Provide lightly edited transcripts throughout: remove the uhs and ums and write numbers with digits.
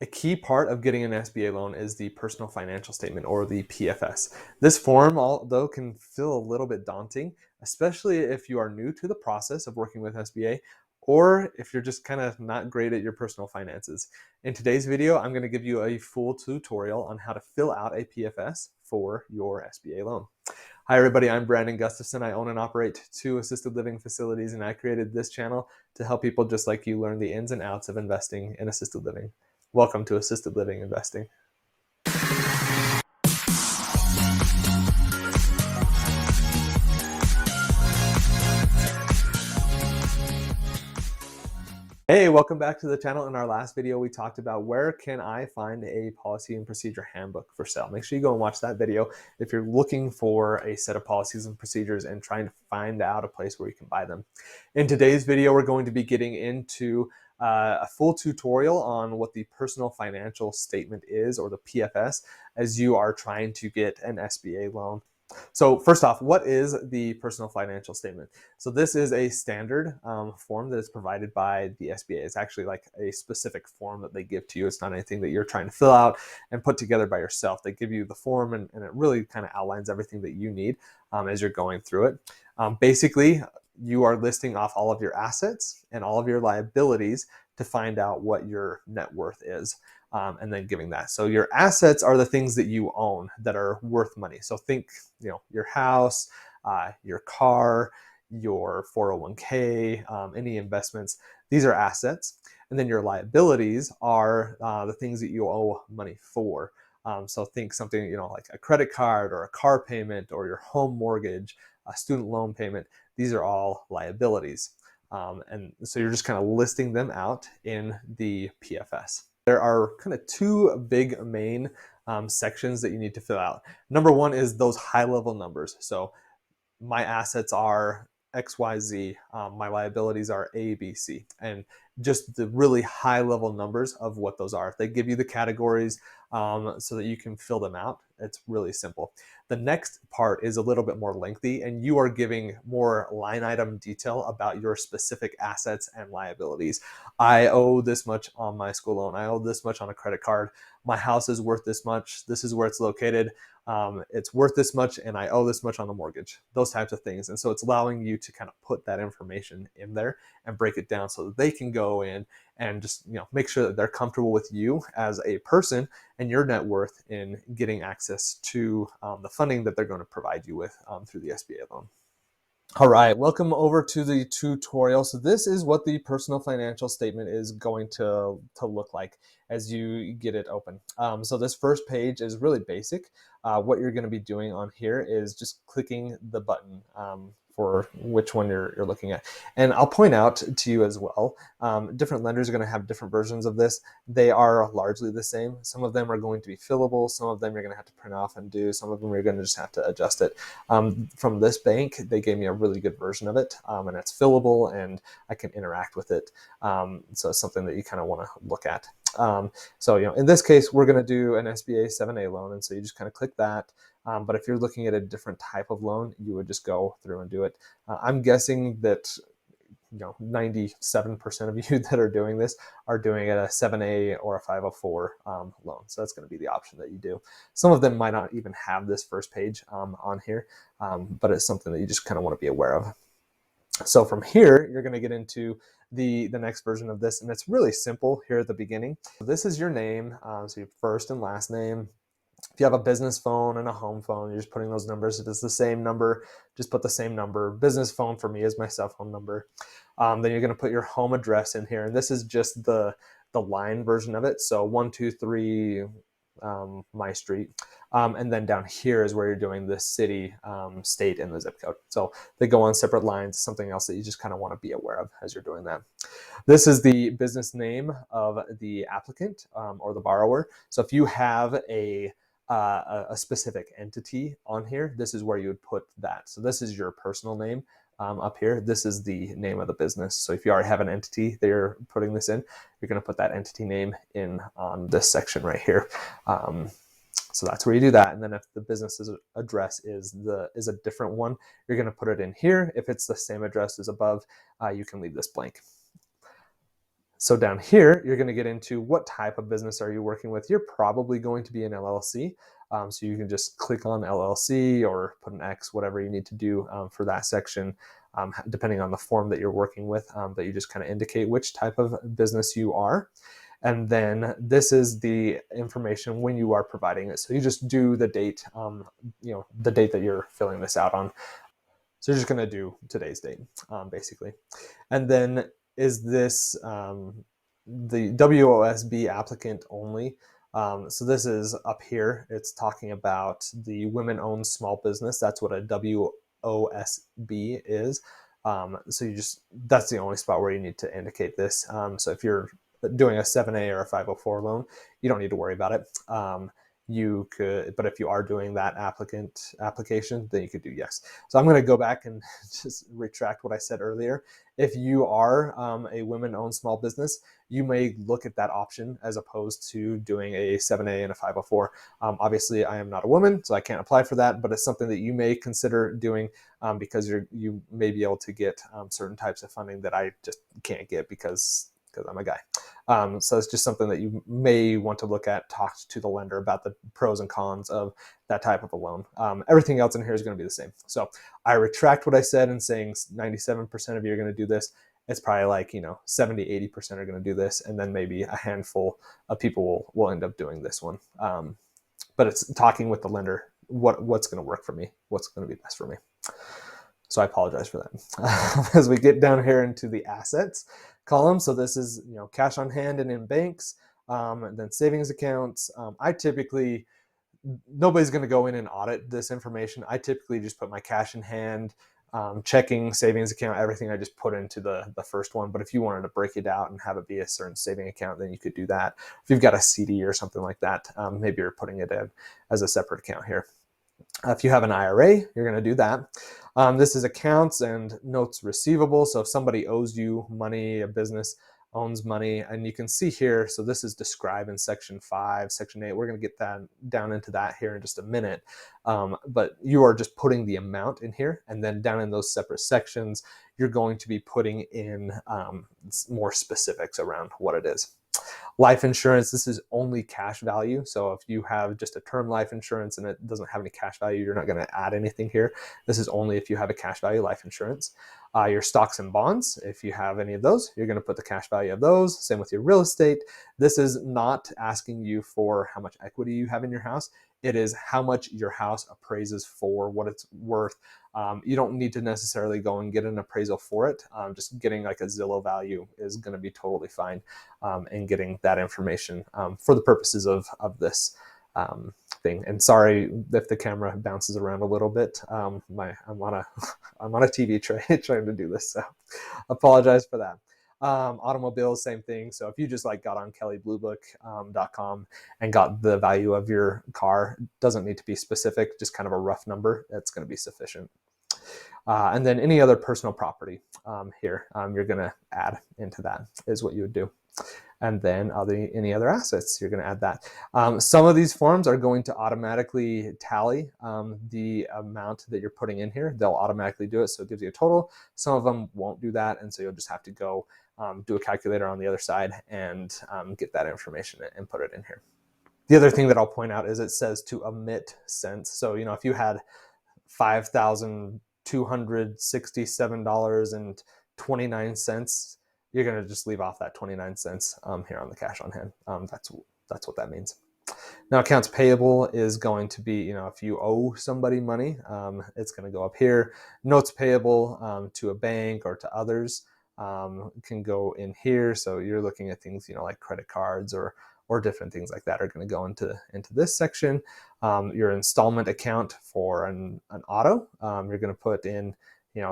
A key part of getting an SBA loan is the personal financial statement, or the PFS. This form, although can feel a little bit daunting, especially if you are new to the process of working with SBA, or if you're just kind of not great at your personal finances. In today's video, I'm going to give you a full tutorial on how to fill out a PFS for your SBA loan. Hi everybody, I'm Brandon Gustafson. I own and operate 2 assisted living facilities, and I created this channel to help people just like you learn the ins and outs of investing in assisted living. Welcome to Assisted Living Investing. Hey, welcome back to the channel. In our last video, we talked about where can I find a policy and procedure handbook for sale. Make sure you go and watch that video if you're looking for a set of policies and procedures and trying to find out a place where you can buy them. In today's video, we're going to be getting into a full tutorial on what the personal financial statement is, or the PFS, as you are trying to get an SBA loan. So first off, what is the personal financial statement? So this is a standard form that is provided by the SBA. It's actually like a specific form that they give to you. It's not anything that you're trying to fill out and put together by yourself. They give you the form, and it really kind of outlines everything that you need as you're going through it. Basically, you are listing off all of your assets and all of your liabilities to find out what your net worth is. And then giving that. So your assets are the things that you own that are worth money. So think, your house, your car, your 401k, any investments. These are assets. And then your liabilities are the things that you owe money for. So think something, like a credit card or a car payment or your home mortgage, a student loan payment. These are all liabilities. And so you're just kind of listing them out in the PFS. There are kind of 2 big main sections that you need to fill out. Number 1 is those high-level numbers. So my assets are XYZ, my liabilities are ABC, and just the really high-level numbers of what those are. If they give you the categories so that you can fill them out, it's really simple. The next part is a little bit more lengthy, and you are giving more line item detail about your specific assets and liabilities. I owe this much on my school loan. I owe this much on a credit card. My house is worth this much. This is where it's located. It's worth this much, and I owe this much on the mortgage, those types of things. And so it's allowing you to kind of put that information in there and break it down so that they can go in and just make sure that they're comfortable with you as a person and your net worth in getting access to the funding that they're going to provide you with through the SBA loan. All right, welcome over to the tutorial. So this is what the personal financial statement is going to look like as you get it open. So this first page is really basic. What you're going to be doing on here is just clicking the button for which one you're looking at. And I'll point out to you as well, different lenders are going to have different versions of this. They are largely the same. Some of them are going to be fillable. Some of them you're going to have to print off and do. Some of them you're going to just have to adjust it. From this bank, they gave me a really good version of it, and it's fillable, and I can interact with it. So it's something that you kind of want to look at. So in this case, we're going to do an SBA 7A loan, and so you just kind of click that. But if you're looking at a different type of loan, you would just go through and do it. I'm guessing that 97% of you that are doing this are doing it a 7A or a 504 loan. So that's going to be the option that you do. Some of them might not even have this first page on here, but it's something that you just kind of want to be aware of. So from here, you're going to get into the next version of this, and it's really simple here at the beginning. This is your name, so your first and last name. If you have a business phone and a home phone, you're just putting those numbers. If it's the same number, just put the same number. Business phone for me is my cell phone number. Then you're going to put your home address in here, and this is just the line version of it. So 123 my street. And then down here is where you're doing the city, state, and the zip code. So they go on separate lines, something else that you just kind of want to be aware of as you're doing that. This is the business name of the applicant or the borrower. So if you have a specific entity on here, this is where you would put that. So this is your personal name. Up here, this is the name of the business. So if you already have an entity that you're putting this in, you're going to put that entity name in on this section right here. So that's where you do that. And then if the business's address is a different one, you're going to put it in here. If it's the same address as above, you can leave this blank. So down here, you're going to get into what type of business are you working with. You're probably going to be an LLC. So you can just click on LLC or put an X, whatever you need to do for that section, depending on the form that you're working with, that you just kind of indicate which type of business you are. And then this is the information when you are providing it. So you just do the date, the date that you're filling this out on. So you're just going to do today's date, basically. And then is this the WOSB applicant only? So this is up here. It's talking about the women-owned small business. That's what a WOSB is. So that's the only spot where you need to indicate this. So if you're doing a 7A or a 504 loan, you don't need to worry about it. You could, but if you are doing that application, then you could do yes. So I'm going to go back and just retract what I said earlier. If you are a women-owned small business, you may look at that option as opposed to doing a 7A and a 504. Obviously, I am not a woman, so I can't apply for that, but it's something that you may consider doing because you may be able to get certain types of funding that I just can't get because I'm a guy. So it's just something that you may want to look at, talk to the lender about the pros and cons of that type of a loan. Everything else in here is going to be the same. So I retract what I said in saying 97% of you are going to do this. It's probably like, 70, 80% are going to do this. And then maybe a handful of people will end up doing this one. But it's talking with the lender, what's going to work for me, what's going to be best for me. So I apologize for that. As we get down here into the assets column, so this is cash on hand and in banks, and then savings accounts. Nobody's going to go in and audit this information. I typically just put my cash in hand, checking, savings account, everything I just put into the first one. But if you wanted to break it out and have it be a certain saving account, then you could do that. If you've got a CD or something like that, maybe you're putting it in as a separate account here. If you have an IRA, you're going to do that. This is accounts and notes receivable. So if somebody owes you money, a business owns money, and you can see here, so this is described in section 5, section 8. We're going to get that down into that here in just a minute. But you are just putting the amount in here, and then down in those separate sections, you're going to be putting in more specifics around what it is. Life insurance, this is only cash value. So if you have just a term life insurance and it doesn't have any cash value, you're not going to add anything here. This is only if you have a cash value life insurance. Your stocks and bonds, if you have any of those, you're going to put the cash value of those. Same with your real estate. This is not asking you for how much equity you have in your house. It is how much your house appraises for, what it's worth. You don't need to necessarily go and get an appraisal for it. Just getting like a Zillow value is going to be totally fine, and getting that information for the purposes of this thing. And sorry if the camera bounces around a little bit. I'm on a TV tray trying to do this, so apologize for that. Automobiles, same thing. So if you just got on kellybluebook.com and got the value of your car, doesn't need to be specific, just kind of a rough number, that's going to be sufficient. And then any other personal property here, you're going to add into that is what you would do. And then any other assets, you're going to add that. Some of these forms are going to automatically tally the amount that you're putting in here. They'll automatically do it, so it gives you a total. Some of them won't do that, and so you'll just have to go do a calculator on the other side and get that information and put it in here. The other thing that I'll point out is it says to omit cents. So if you had $5,267.29, you're going to just leave off that 29 cents here on the cash on hand. That's what that means. Now, accounts payable is going to be, if you owe somebody money, it's going to go up here. Notes payable to a bank or to others can go in here. So you're looking at things, like credit cards or different things like that are going to go into this section. Your installment account for an auto, you're going to put in,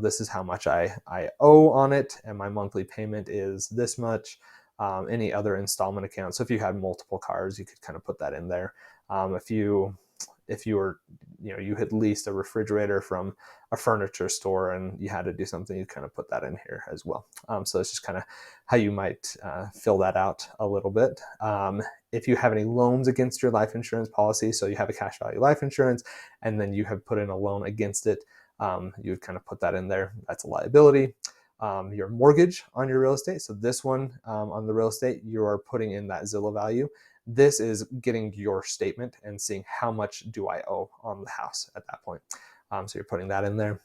this is how much I owe on it, and my monthly payment is this much. Any other installment account. So if you had multiple cars, you could kind of put that in there. If you were, you had leased a refrigerator from a furniture store and you had to do something, you kind of put that in here as well. So it's just kind of how you might fill that out a little bit. If you have any loans against your life insurance policy, so you have a cash value life insurance and then you have put in a loan against it, you would kind of put that in there. That's a liability. your mortgage on your real estate. So this one on the real estate, you are putting in that Zillow value. This is getting your statement and seeing how much do I owe on the house at that point. So you're putting that in there.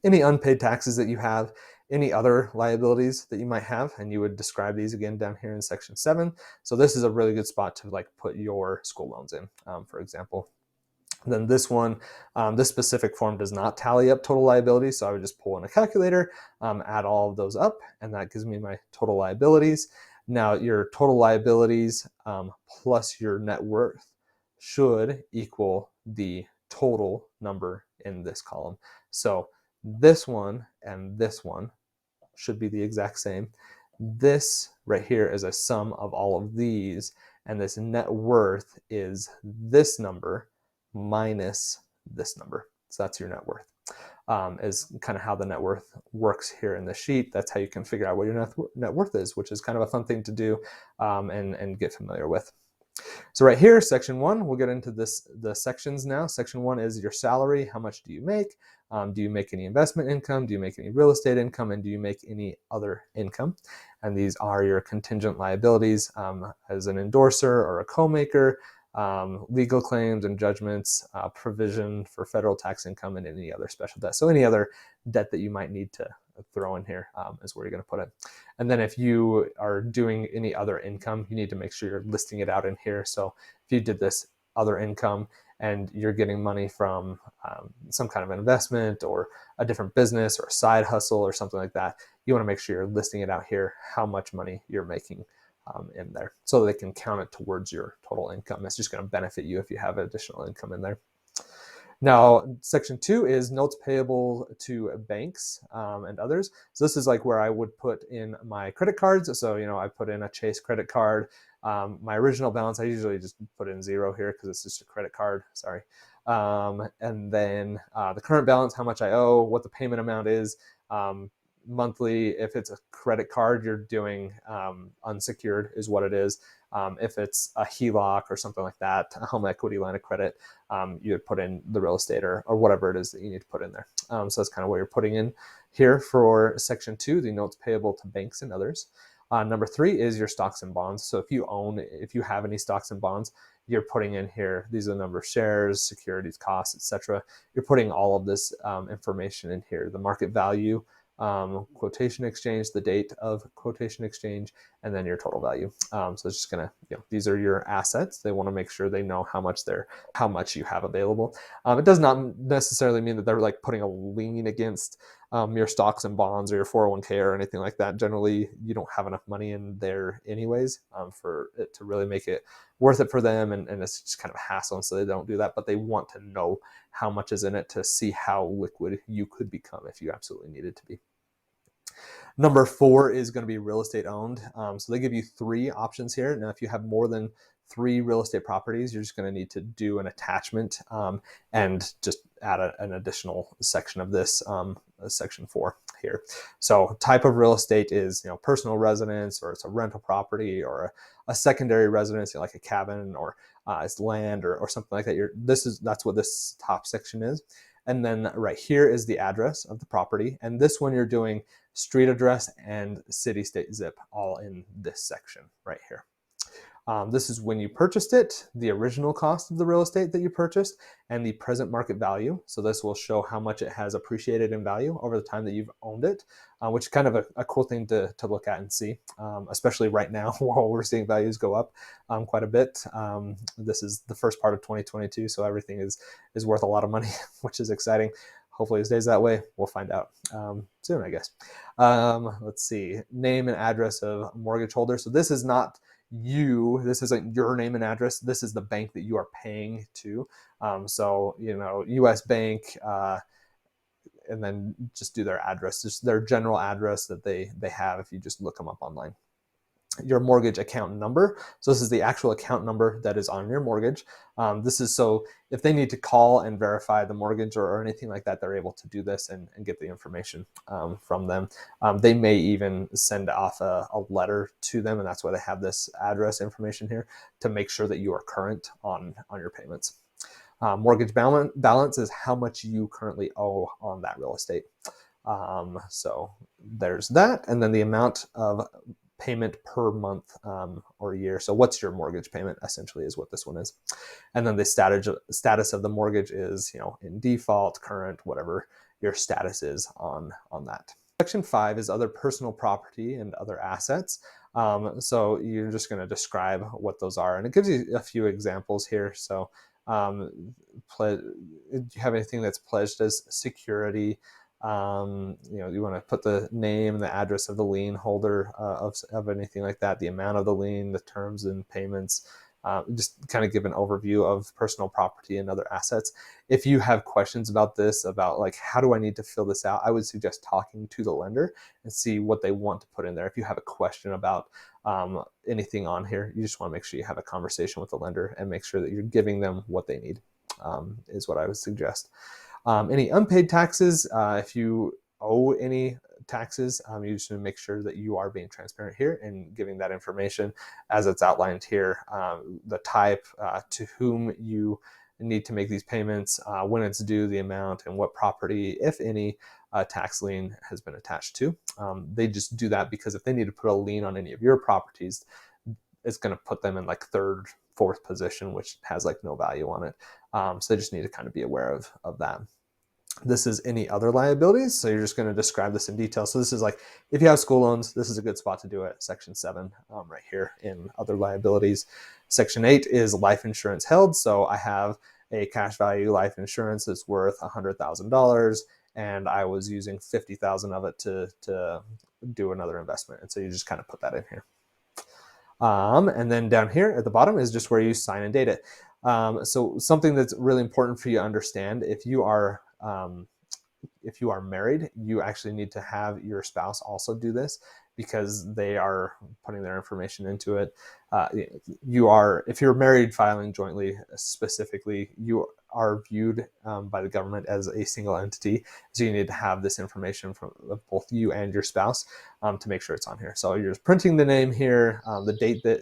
Any unpaid taxes that you have, any other liabilities that you might have, and you would describe these again down here in section 7. So this is a really good spot to like put your school loans in, for example. Then this one, this specific form does not tally up total liabilities, so I would just pull in a calculator, add all of those up, and that gives me my total liabilities. Now your total liabilities plus your net worth should equal the total number in this column. So this one and this one should be the exact same. This right here is a sum of all of these, and this net worth is this number minus this number. So that's your net worth. Is kind of how the net worth works here in the sheet. That's how you can figure out what your net worth is, which is kind of a fun thing to do and get familiar with. So right here, section 1, we'll get into the sections now. Section 1 is your salary. How much do you make? Do you make any investment income? Do you make any real estate income? And do you make any other income? And these are your contingent liabilities as an endorser or a co-maker, legal claims and judgments, provision for federal tax income, and any other special debt. So any other debt that you might need to throw in here is where you're going to put it. And then if you are doing any other income, you need to make sure you're listing it out in here. So if you did this other income and you're getting money from some kind of investment or a different business or a side hustle or something like that, you want to make sure you're listing it out here, how much money you're making in there, so they can count it towards your total income. It's just going to benefit you if you have additional income in there. Now, section 2 is notes payable to banks and others. So this is like where I would put in my credit cards. So, I put in a Chase credit card. My original balance, I usually just put in 0 here because it's just a credit card, sorry. And then the current balance, how much I owe, what the payment amount is, monthly. If it's a credit card, you're doing unsecured is what it is. If it's a HELOC or something like that, a home equity line of credit, you would put in the real estate or whatever it is that you need to put in there. So that's kind of what you're putting in here for section 2, the notes payable to banks and others. Number 3 is your stocks and bonds. So if you have any stocks and bonds, you're putting in here, these are the number of shares, securities, costs, etc. You're putting all of this information in here, the market value, quotation exchange, the date of quotation exchange, and then your total value. So it's just gonna, these are your assets. They want to make sure they know how much you have available. It does not necessarily mean that they're like putting a lien against your stocks and bonds or your 401k or anything like that. Generally, you don't have enough money in there anyways for it to really make it worth it for them, and it's just kind of a hassle, and so they don't do that. But they want to know how much is in it to see how liquid you could become if you absolutely needed to be. Number 4 is going to be real estate owned. So they give you 3 options here. Now, if you have more than 3 real estate properties, you're just going to need to do an attachment and just add an additional section of this, section 4 here. So type of real estate is personal residence, or it's a rental property, or a secondary residence, like a cabin, or it's land or something like that. That's what this top section is. And then right here is the address of the property. And this one you're doing street address and city, state, zip, all in this section right here. This is when you purchased it, the original cost of the real estate that you purchased, and the present market value. So this will show how much it has appreciated in value over the time that you've owned it, which is kind of a cool thing to look at and see, especially right now while we're seeing values go up quite a bit. This is the first part of 2022, so everything is worth a lot of money, which is exciting. Hopefully it stays that way. We'll find out soon, I guess. Let's see, name and address of mortgage holder. So this is not this isn't your name and address. This is the bank that you are paying to. So, US Bank, and then just do their address, just their general address that they have if you just look them up online. Your mortgage account number. So this is the actual account number that is on your mortgage. This is so if they need to call and verify the mortgage or anything like that, they're able to do this and get the information from them. They may even send off a letter to them, and that's why they have this address information here to make sure that you are current on your payments. Mortgage balance is how much you currently owe on that real estate. So there's that. And then the amount of payment per month or year. So what's your mortgage payment essentially is what this one is. And then the status of the mortgage is, in default, current, whatever your status is on that. Section 5 is other personal property and other assets. So you're just going to describe what those are, and it gives you a few examples here. So do you have anything that's pledged as security? You want to put the name and the address of the lien holder of anything like that, the amount of the lien, the terms and payments. Just kind of give an overview of personal property and other assets. If you have questions about this, about like, how do I need to fill this out? I would suggest talking to the lender and see what they want to put in there. If you have a question about anything on here, you just want to make sure you have a conversation with the lender and make sure that you're giving them what they need, is what I would suggest. Any unpaid taxes, if you owe any taxes, you just need to make sure that you are being transparent here and giving that information as it's outlined here, the type, to whom you need to make these payments, when it's due, the amount, and what property, if any, tax lien has been attached to. They just do that because if they need to put a lien on any of your properties, it's going to put them in like third, fourth position, which has like no value on it. So they just need to kind of be aware of that. This is any other liabilities. So you're just going to describe this in detail. So this is like, if you have school loans, this is a good spot to do it. Section 7 right here in other liabilities. Section 8 is life insurance held. So I have a cash value life insurance that's worth $100,000 and I was using 50,000 of it to do another investment. And so you just kind of put that in here. And then down here at the bottom is just where you sign and date it. So something that's really important for you to understand, if you are married, you actually need to have your spouse also do this because they are putting their information into it. If you're married filing jointly, specifically, you are viewed by the government as a single entity. So you need to have this information from both you and your spouse to make sure it's on here. So you're just printing the name here, the date that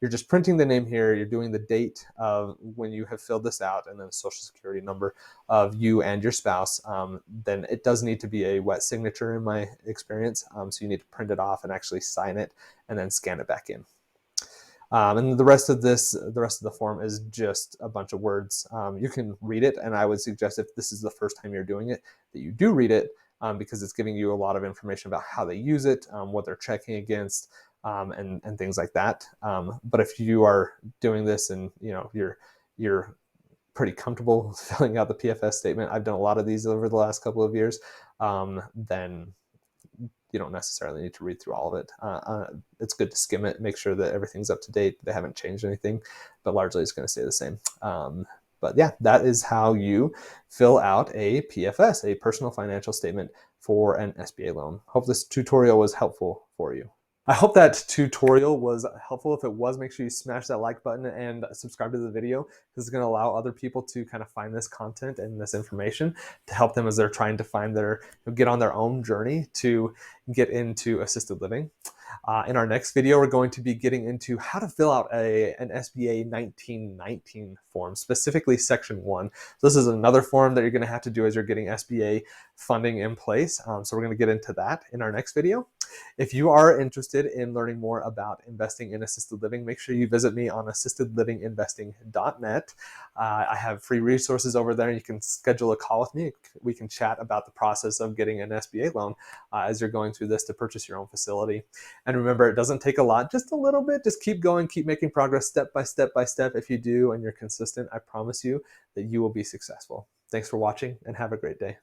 you're just printing the name here. You're doing the date of when you have filled this out and then a social security number of you and your spouse. Then it does need to be a wet signature in my experience. So you need to print it off and actually sign it and then scan it back in. And the rest of the form is just a bunch of words. You can read it, and I would suggest if this is the first time you're doing it, that you do read it because it's giving you a lot of information about how they use it, what they're checking against, and things like that. But if you are doing this and you're pretty comfortable filling out the PFS statement, I've done a lot of these over the last couple of years, then you don't necessarily need to read through all of it. It's good to skim it, make sure that everything's up to date, they haven't changed anything, but largely it's going to stay the same. But yeah, that is how you fill out a PFS, a personal financial statement for an SBA loan. Hope this tutorial was helpful for you. I hope that tutorial was helpful. If it was, make sure you smash that like button and subscribe to the video. This is going to allow other people to kind of find this content and this information to help them as they're trying to get on their own journey to get into assisted living. In our next video, we're going to be getting into how to fill out an SBA 1919 form, specifically Section 1. So this is another form that you're going to have to do as you're getting SBA funding in place. So we're going to get into that in our next video. If you are interested in learning more about investing in assisted living, make sure you visit me on assistedlivinginvesting.net. I have free resources over there. You can schedule a call with me. We can chat about the process of getting an SBA loan as you're going through this to purchase your own facility. And remember, it doesn't take a lot, just a little bit. Just keep going, keep making progress step by step by step. If you do and you're consistent, I promise you that you will be successful. Thanks for watching and have a great day.